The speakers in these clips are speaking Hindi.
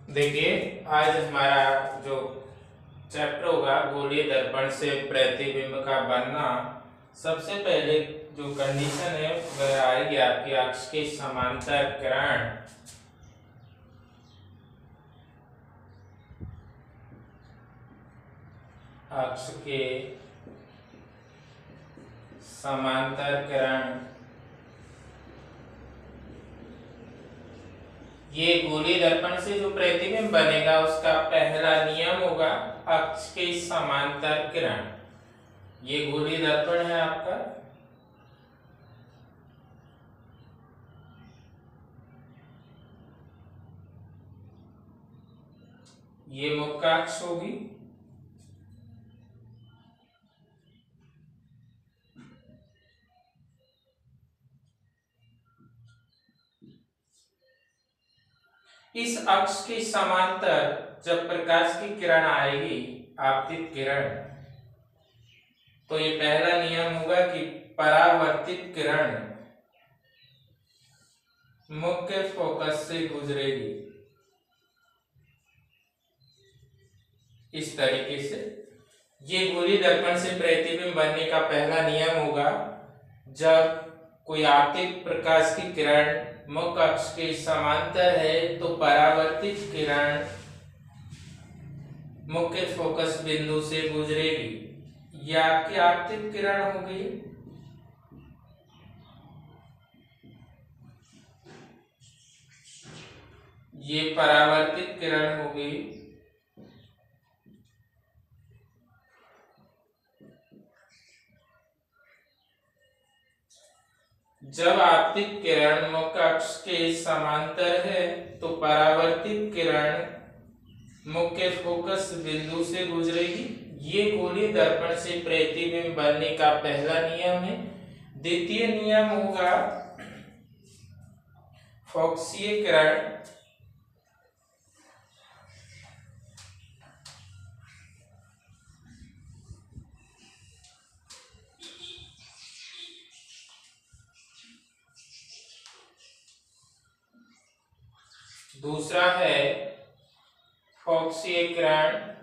देखिए, आज हमारा जो चैप्टर होगा गोलीय दर्पण से प्रतिबिंब का बनना। सबसे पहले जो कंडीशन है वह आएगी आपकी अक्ष के समांतर किरण। अक्ष के समांतर किरण, ये गोलीय दर्पण से जो प्रतिबिंब बनेगा उसका पहला नियम होगा अक्ष के समांतर किरण। ये गोलीय दर्पण है आपका, ये मुख्य अक्ष होगी। इस अक्ष के समांतर जब प्रकाश की किरण आएगी, आपतित किरण, तो ये पहला नियम होगा कि परावर्तित किरण मुख्य फोकस से गुजरेगी। इस तरीके से ये गोलीय दर्पण से प्रतिबिंब बनने का पहला नियम होगा। जब कोई आपतित प्रकाश की किरण मुख्य अक्ष के समांतर है तो परावर्तित किरण मुख्य फोकस बिंदु से गुजरेगी। यह आपकी आपतित किरण हो गई। ये परावर्तित किरण हो गई। जब आपतित किरण मुख्य अक्ष के समांतर है तो परावर्तित किरण मुख्य फोकस बिंदु से गुजरेगी। ये गोलीय दर्पण से प्रतिबिंब बनने का पहला नियम है। द्वितीय नियम होगा फोकसीय किरण। दूसरा है फोकसीय किरण।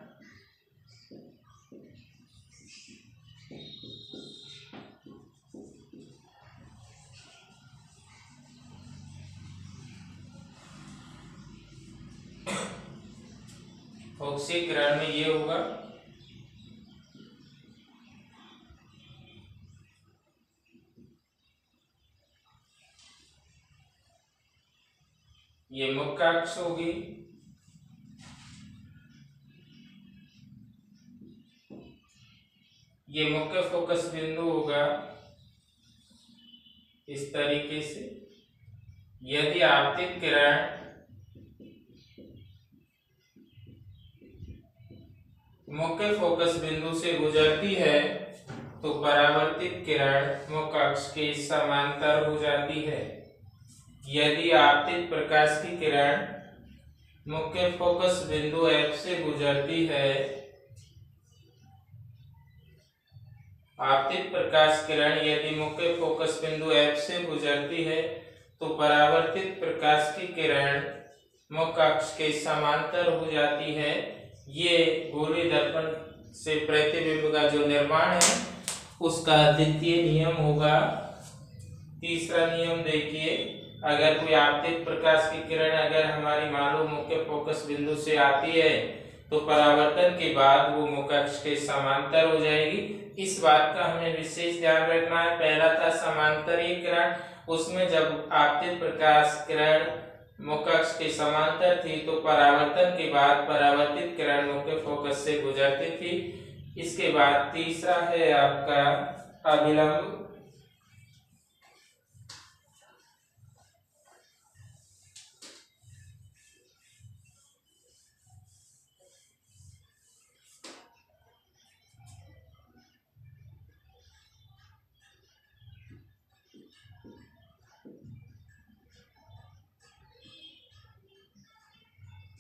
फोकसीय किरण में ये होगा ये मुख्य अक्ष होगी। ये मुख्य फोकस बिंदु होगा। इस तरीके से यदि आपतित किरण मुख्य फोकस बिंदु से गुजरती है तो परावर्तित किरण मुख्य अक्ष के समांतर हो जाती है। यदि आपतित प्रकाश की किरण मुख्य फोकस बिंदु F से गुजरती है, आपतित प्रकाश किरण यदि मुख्य फोकस बिंदु F से गुजरती है तो परावर्तित प्रकाश की किरण मुख्य अक्ष के समांतर हो जाती है। ये गोलीय दर्पण से प्रतिबिंब का जो निर्माण है उसका द्वितीय नियम होगा। तीसरा नियम देखिए, अगर कोई आपतित प्रकाश की किरण अगर हमारी मान लो मुख्य फोकस बिंदु से आती है तो परावर्तन के बाद वो मुख्य अक्ष के समांतर हो जाएगी। इस बात का हमें विशेष ध्यान रखना है। पहला था समांतरीय किरण, उसमें जब आपतित प्रकाश किरण मुख्य अक्ष के समांतर थी तो परावर्तन के बाद परावर्तित किरण मुख्य फोकस से गुजरती थी। इसके बाद तीसरा है आपका अभिलंब।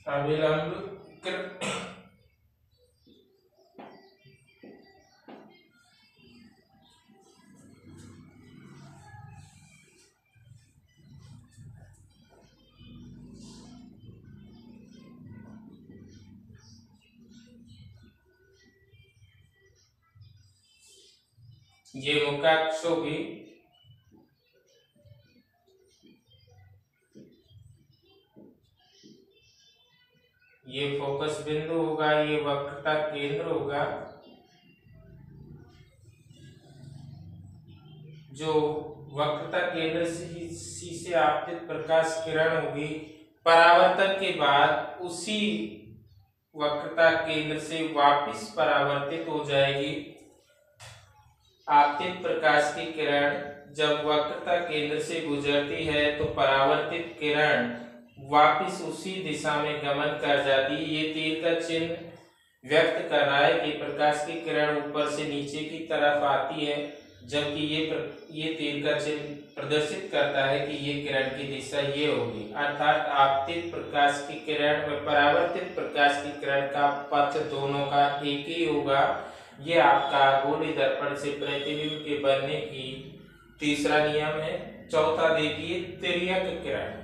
अभिलंब ये मुख्याक्ष होगी, ये फोकस बिंदु होगा, ये वक्रता केंद्र होगा। जो वक्रता केंद्र से आपतित प्रकाश किरण होगी, परावर्तन के बाद उसी वक्रता केंद्र से वापस परावर्तित हो जाएगी। आपतित प्रकाश की किरण जब वक्रता केंद्र से गुजरती है तो परावर्तित किरण वापस उसी दिशा में गमन कर जाती है। ये तीर का चिन्ह व्यक्त कर रहा है कि प्रकाश की किरण ऊपर से नीचे की तरफ आती है, जबकि ये तीर का चिन्ह प्रदर्शित करता है कि ये किरण की दिशा ये होगी। अर्थात आपतित प्रकाश की किरण व परावर्तित प्रकाश की किरण का पथ दोनों का एक ही होगा। ये आपका गोलीय दर्पण से प्रतिबिंब के बनने की तीसरा नियम है। चौथा देखिए, तिर्यक किरण।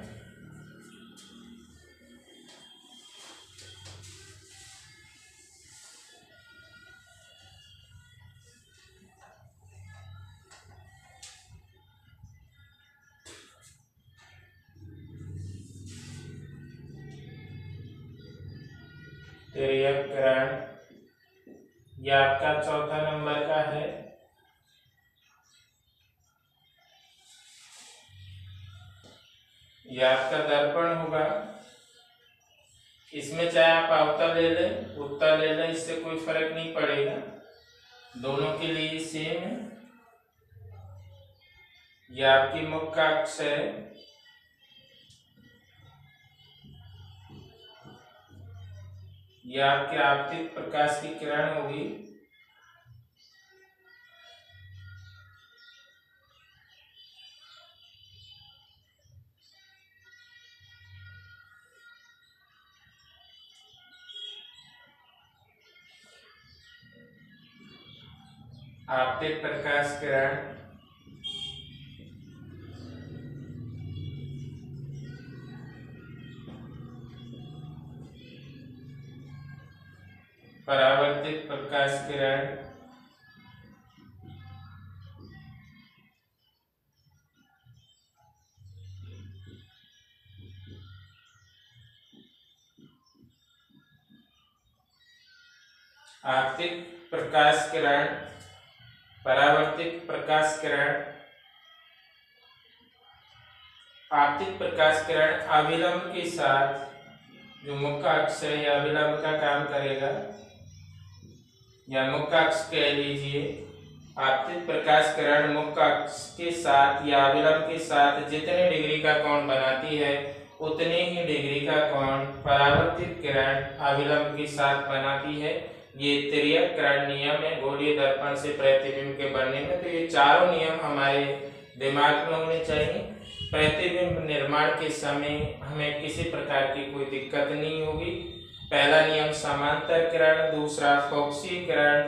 तिर्यक किरण यह आपका चौथा नंबर का है। यह आपका दर्पण होगा। इसमें चाहे आप अवतल ले लें, उत्तल ले लें, इससे कोई फर्क नहीं पड़ेगा, दोनों के लिए सेम है। यह आपकी मुख्य अक्ष है। यह आपके आपतित प्रकाश की किरण होगी। आपतित प्रकाश किरण परावर्तित प्रकाश किरण आपतित प्रकाश किरण परावर्तित प्रकाश किरण। आपतित प्रकाश किरण अविलंब के साथ, जो मुख्य अक्ष है यह अविलंब का काम करेगा, या मुख्य अक्ष कह लीजिए। आपतित प्रकाश किरण मुख्य अक्ष के साथ या अविलंब के साथ जितने डिग्री का कोण बनाती है उतने ही डिग्री का कोण परावर्तित किरण अविलंब के साथ बनाती है। ये तिर्यक किरण नियम है गोलीय दर्पण से प्रतिबिंब के बनने में। तो ये चारों नियम हमारे दिमाग में होने चाहिए। प्रतिबिंब निर्माण के समय हमें किसी प्रकार की कोई दिक्कत नहीं होगी। पहला नियम समांतर किरण, दूसरा फोकसीय किरण,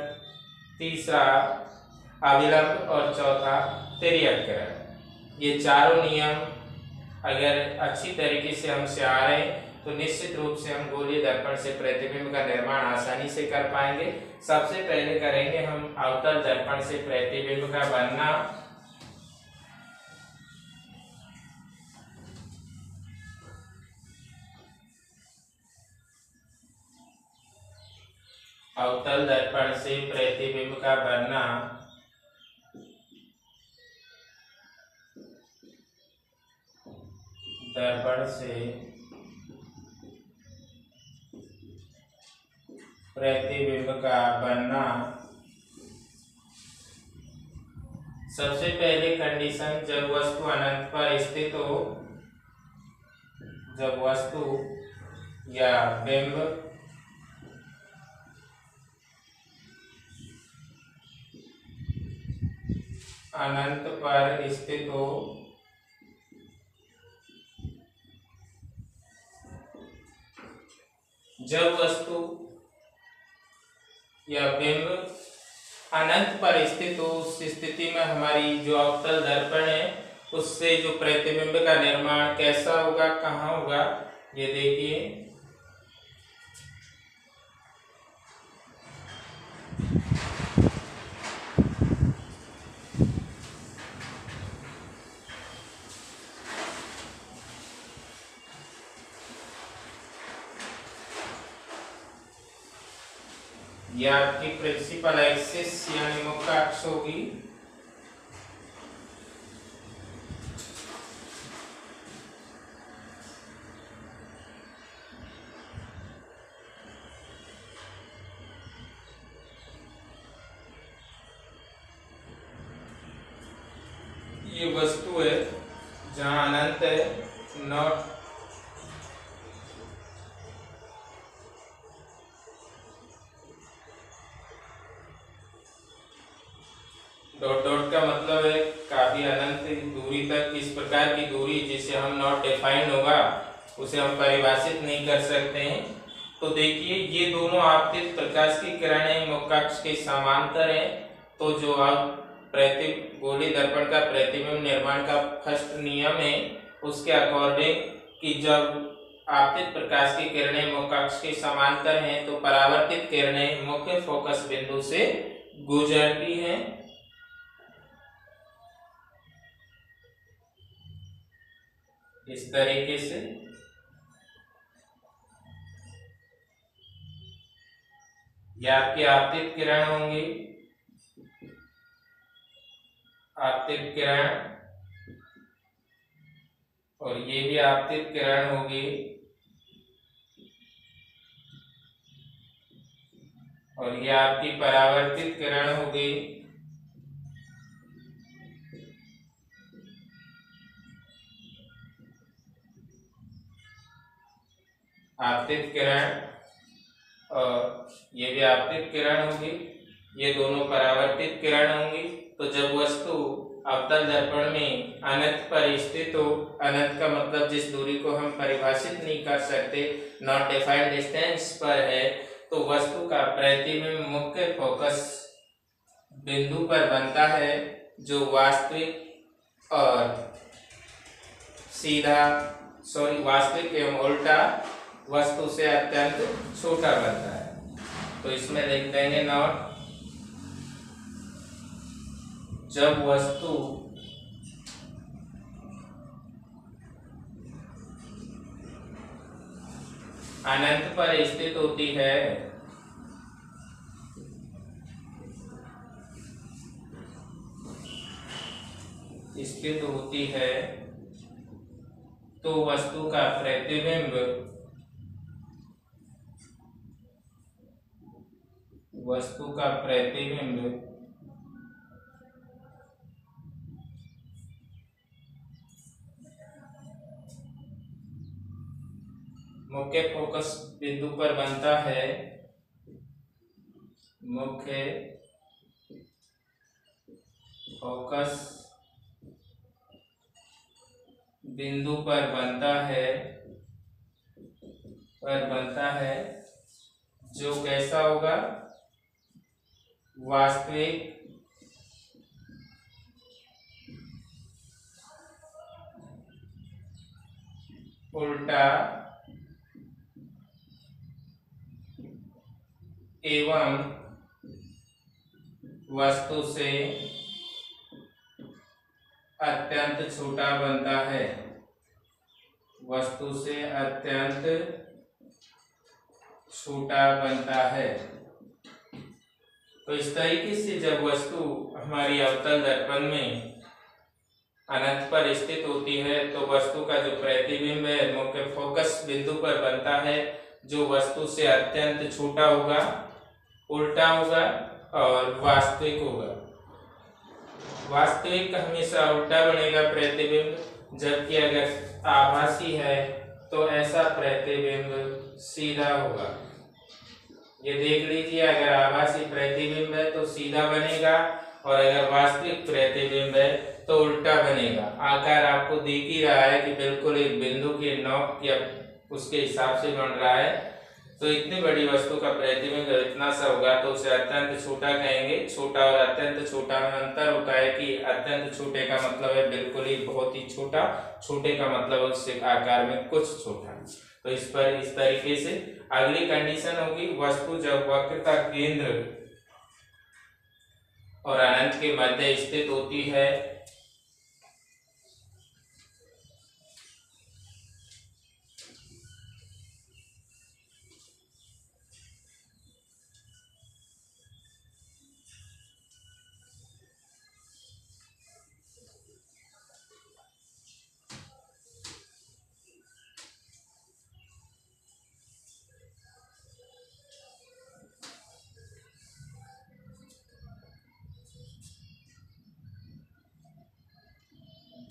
तीसरा अविलंब और चौथा तिर्यक किरण। ये चारों नियम अगर अच्छी तरीके से हमसे आ रहे हैं तो निश्चित रूप से हम गोलीय दर्पण से प्रतिबिंब का निर्माण आसानी से कर पाएंगे। सबसे पहले करेंगे हम अवतल दर्पण से प्रतिबिंब का बनना। अवतल दर्पण से प्रतिबिंब का बनना दर्पण से प्रतिबिंब का बनना। सबसे पहले कंडीशन, जब वस्तु अनंत पर स्थित हो, जब वस्तु या बिंब अनंत पर स्थित हो, जब वस्तु या बिंब अनंत पर स्थित हो, उस स्थिति में हमारी जो अवतल दर्पण है उससे जो प्रतिबिंब का निर्माण कैसा होगा, कहाँ होगा, ये देखिए। ये आपकी प्रिंसिपल एक्सिस यानी मुख्य अक्ष होगी। ये वस्तु है जहां अनंत है, नॉट डॉट डॉट का मतलब है काफी अनंत दूरी तक, इस प्रकार की दूरी जिसे हम नॉट डिफाइंड होगा उसे हम परिभाषित नहीं कर सकते हैं। तो देखिए ये दोनों आपतित प्रकाश की किरणें मुख्य अक्ष के समांतर हैं। तो जो आप गोलीय दर्पण का प्रतिबिंब निर्माण का फर्स्ट नियम है उसके अकॉर्डिंग कि जब आपतित प्रकाश की किरणें मुख्य अक्ष के समांतर हैं तो परावर्तित किरणें मुख्य फोकस बिंदु से गुजरती हैं। इस तरीके से ये आपकी आपतित किरण होंगी, आपतित किरण, और ये भी आपतित किरण होगी, और ये आपकी परावर्तित किरण होगी। आपतित किरण और ये भी आपतित किरण होगी, ये दोनों परावर्तित किरण होंगी। तो जब वस्तु अवतल दर्पण में अनंत पर स्थित हो, अनंत का मतलब जिस दूरी को हम परिभाषित नहीं कर सकते, नॉट डिफाइंड डिस्टेंस पर है, तो वस्तु का प्रतिबिंब मुख्य फोकस बिंदु पर बनता है जो वास्तविक और सीधा वास्तविक एवं उल्टा वस्तु से अत्यंत छोटा बनता है। तो इसमें लिख देंगे नॉट जब वस्तु अनंत पर स्थित होती है तो वस्तु का प्रतिबिंब मुख्य फोकस बिंदु पर बनता है, मुख्य फोकस बिंदु पर बनता है जो कैसा होगा, वास्तविक उल्टा एवं वस्तु से अत्यंत छोटा बनता है, वस्तु से अत्यंत छोटा बनता है। तो इस तरीके से जब वस्तु हमारी अवतल दर्पण में अनंत पर स्थित होती है तो वस्तु का जो प्रतिबिंब है मुख्य फोकस बिंदु पर बनता है जो वस्तु से अत्यंत छोटा होगा, उल्टा होगा और वास्तविक होगा। वास्तविक हमेशा उल्टा बनेगा प्रतिबिंब, जबकि अगर आभासी है तो ऐसा प्रतिबिंब सीधा होगा। ये देख लीजिए, अगर आभासी प्रतिबिंब है तो सीधा बनेगा और अगर वास्तविक प्रतिबिंब है तो उल्टा बनेगा। आकार आपको दिख ही रहा है कि बिल्कुल एक बिंदु के नोक या उसके हिसाब से बन रहा है। तो इतनी बड़ी वस्तु का प्रतिबिंब इतना सा होगा तो उसे अत्यंत छोटा कहेंगे। छोटा और अत्यंत छोटा में अंतर होता है कि अत्यंत छोटे का मतलब है बिल्कुल ही बहुत ही छोटा, छोटे का मतलब उससे आकार में कुछ छोटा। तो इस तरीके से अगली कंडीशन होगी, वस्तु जब वक्र का केंद्र और अनंत के मध्य स्थित होती है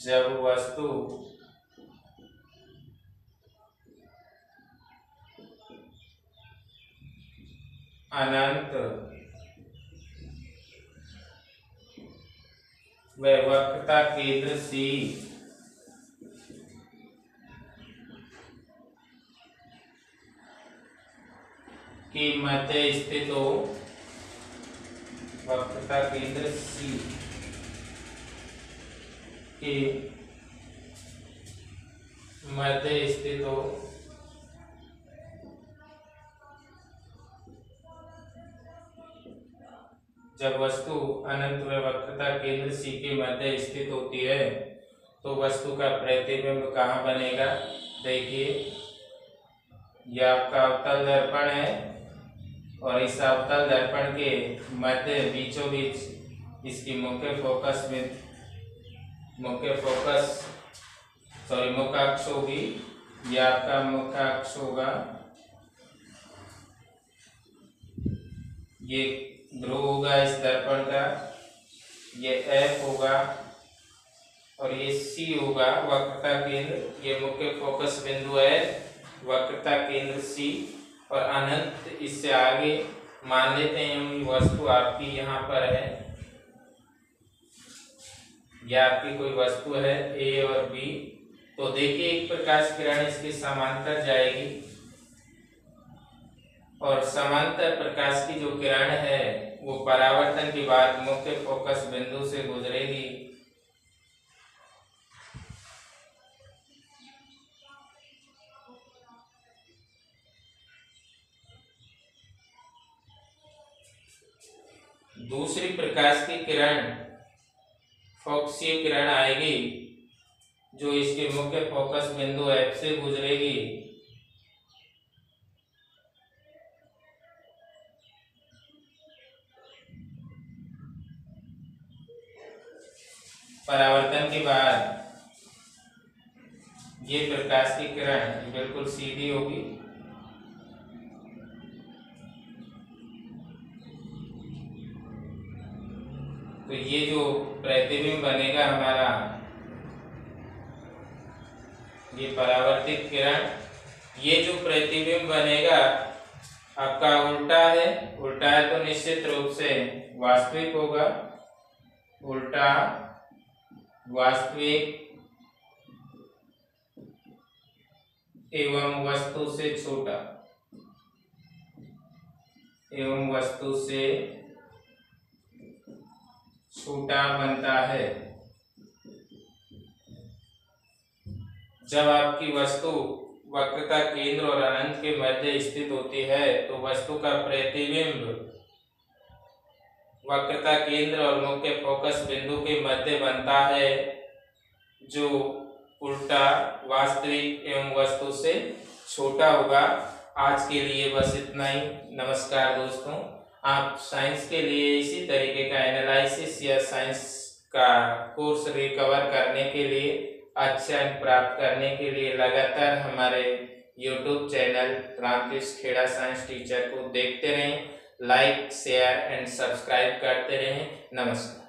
जब वस्तु अनंत व वक्रता केंद्र C के मध्य स्थित हो, वक्रता केंद्र C के मध्य स्थित हो, जब वस्तु अनंत व वक्रता केंद्र C के मध्य स्थित होती है तो वस्तु का प्रतिबिंब कहाँ बनेगा। देखिए, यह आपका अवतल दर्पण है और इस अवतल दर्पण के मध्य बीचों बीच इसकी मुख्य अक्ष होगी। यह आपका मुख्य अक्ष होगा, ये ध्रुव होगा इस दर्पण का, ये F होगा और ये C होगा वक्रता केंद्र। ये मुख्य फोकस बिंदु है वक्रता केंद्र C और अनंत इससे आगे मान लेते हैं हम वस्तु आपकी यहाँ पर है, यह आपकी कोई वस्तु है A और B। तो देखिए, एक प्रकाश किरण इसके समांतर जाएगी और समांतर प्रकाश की जो किरण है वो परावर्तन के बाद मुख्य फोकस बिंदु से गुजरेगी। दूसरी प्रकाश की किरण फोकसीय किरण आएगी जो इसके मुख्य फोकस बिंदु F से गुजरेगी। परावर्तन के बाद ये प्रकाश की किरण बिल्कुल सीधी होगी तो ये जो प्रतिबिंब बनेगा हमारा, ये परावर्तित किरण, ये जो प्रतिबिंब बनेगा आपका उल्टा है तो निश्चित रूप से वास्तविक होगा। उल्टा वास्तविक एवं वस्तु से छोटा, एवं वस्तु से छोटा बनता है। जब आपकी वस्तु वक्रता केंद्र और अनंत के मध्य स्थित होती है तो वस्तु का प्रतिबिंब वक्रता केंद्र और मुख्य फोकस बिंदु के मध्य बनता है, जो उल्टा वास्तविक एवं वस्तु से छोटा होगा। आज के लिए बस इतना ही। नमस्कार दोस्तों, आप साइंस के लिए इसी तरीके का एनालिसिस या साइंस का कोर्स रिकवर करने के लिए, अच्छे अंक प्राप्त करने के लिए लगातार हमारे YouTube channel Ramkrishna Kheda science teacher को देखते रहें, लाइक शेयर एंड सब्सक्राइब करते रहें। नमस्कार।